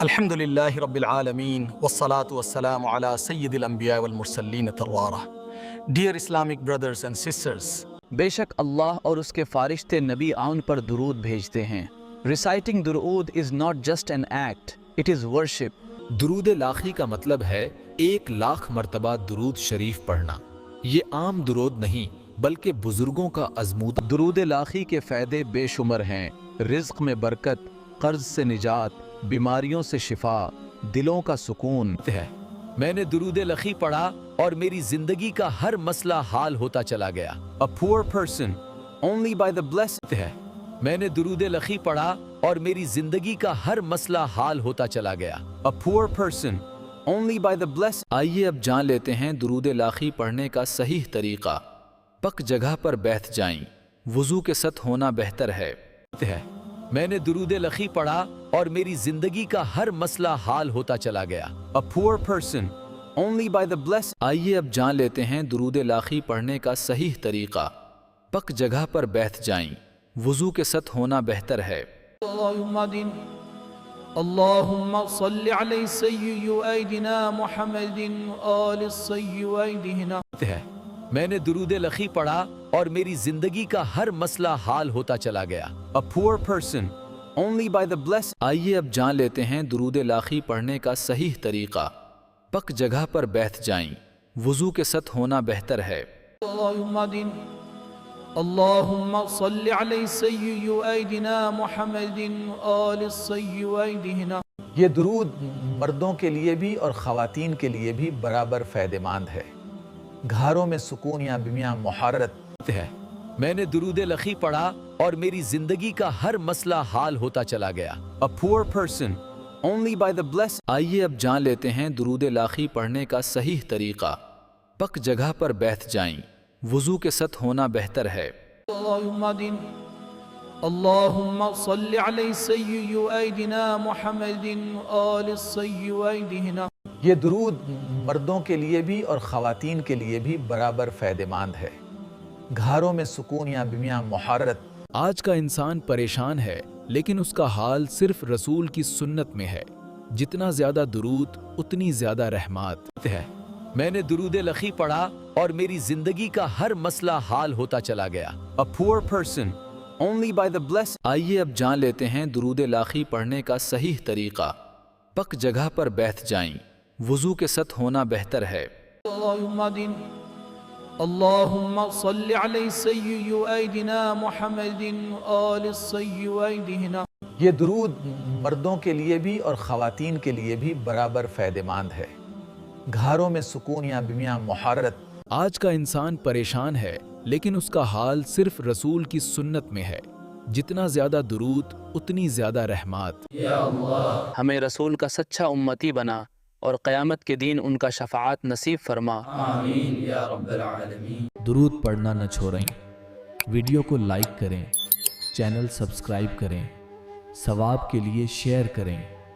الحمدللہ رب العالمین والصلاة والسلام علی سید الانبیاء والمرسلین تروارہ۔ Dear Islamic brothers and sisters, بے شک اللہ اور اس کے فرشتے نبی آن پر درود بھیجتے ہیں۔ Reciting درود is not just an act, it is worship. درود لاخی کا مطلب ہے 1,00,000 مرتبہ درود شریف پڑھنا۔ یہ عام درود نہیں بلکہ بزرگوں کا ازمودہ درود لاخی کے فائدے بے شمار ہیں۔ رزق میں برکت، قرض سے نجات، بیماریوں سے شفا، دلوں کا سکون ہے۔ میں نے درود لاخی پڑھا اور میری زندگی کا ہر مسئلہ حل ہوتا چلا گیا۔ A poor person only by the blessed ہے۔ میں نے درود لاخی پڑھا اور میری زندگی کا ہر مسئلہ حل ہوتا چلا گیا۔ A poor person only by the blessed۔ آئیے اب جان لیتے ہیں درود لاخی پڑھنے کا صحیح طریقہ۔ پک جگہ پر بیٹھ جائیں، وضو کے ساتھ ہونا بہتر ہے۔ میں نے درود لاخی پڑھا اور میری زندگی کا ہر مسئلہ حل ہوتا چلا گیا۔ A poor person only by the blessed۔ آئیے اب جان لیتے ہیں درود لاخی پڑھنے کا صحیح طریقہ۔ پک جگہ پر بیٹھ جائیں، وضو کے ساتھ ہونا بہتر ہے۔ اللهم صل على سيدنا محمد آل سيدنا۔ میں نے درود لاخی پڑھا اور میری زندگی کا ہر مسئلہ حل ہوتا چلا گیا۔ A poor person only by the blessed۔ آئیے اب جان لیتے ہیں درود لاخی پڑھنے کا صحیح طریقہ۔ پک جگہ پر بیٹھ جائیں، وضو کے ساتھ ہونا بہتر ہے۔ اللهم صل على سيدنا محمد آل سيدنا۔ یہ درود مردوں کے لیے بھی اور خواتین کے لیے بھی برابر فائدہ مند ہے۔ گھروں میں سکون یا بیمیا محرت ہے۔ میں نے درود لاخی پڑھا اور میری زندگی کا ہر مسئلہ حل ہوتا چلا گیا۔ A poor person only by the blessed۔ آئیے اب جان لیتے ہیں درود لاخی پڑھنے کا صحیح طریقہ۔ پک جگہ پر بیٹھ جائیں، وضو کے ساتھ ہونا بہتر ہے۔ اللهم صل على سيدنا محمد آل سيدنا۔ یہ درود مردوں کے لیے بھی اور خواتین کے لیے بھی برابر فائدہ مند ہے۔ گھروں میں سکون یا بیمیا محرت۔ آج کا انسان پریشان ہے لیکن اس کا حال صرف رسول کی سنت میں ہے۔ جتنا زیادہ درود اتنی زیادہ رحمت ہے۔ میں نے درود لاخی پڑھا اور میری زندگی کا ہر مسئلہ حل ہوتا چلا گیا۔ A poor person only by the blessed۔ آئیے اب جان لیتے ہیں درود لاخی پڑھنے کا صحیح طریقہ۔ پک جگہ پر بیٹھ جائیں، وضو کے ساتھ ہونا بہتر ہے۔ اللهم صل على سيدنا محمد آل سيدنا۔ یہ درود مردوں کے لیے بھی اور خواتین کے لیے بھی برابر فائدہ مند ہے۔ گھروں میں سکون یا بیمیا محرت۔ آج کا انسان پریشان ہے لیکن اس کا حال صرف رسول کی سنت میں ہے۔ جتنا زیادہ درود اتنی زیادہ رحمت۔ ہمیں رسول کا سچا امتی بنا اور قیامت کے دن ان کا شفاعت نصیب فرما۔ آمین یا رب العالمین۔ درود پڑھنا نہ چھوڑیں، ویڈیو کو لائک کریں، چینل سبسکرائب کریں، ثواب کے لیے شیئر کریں۔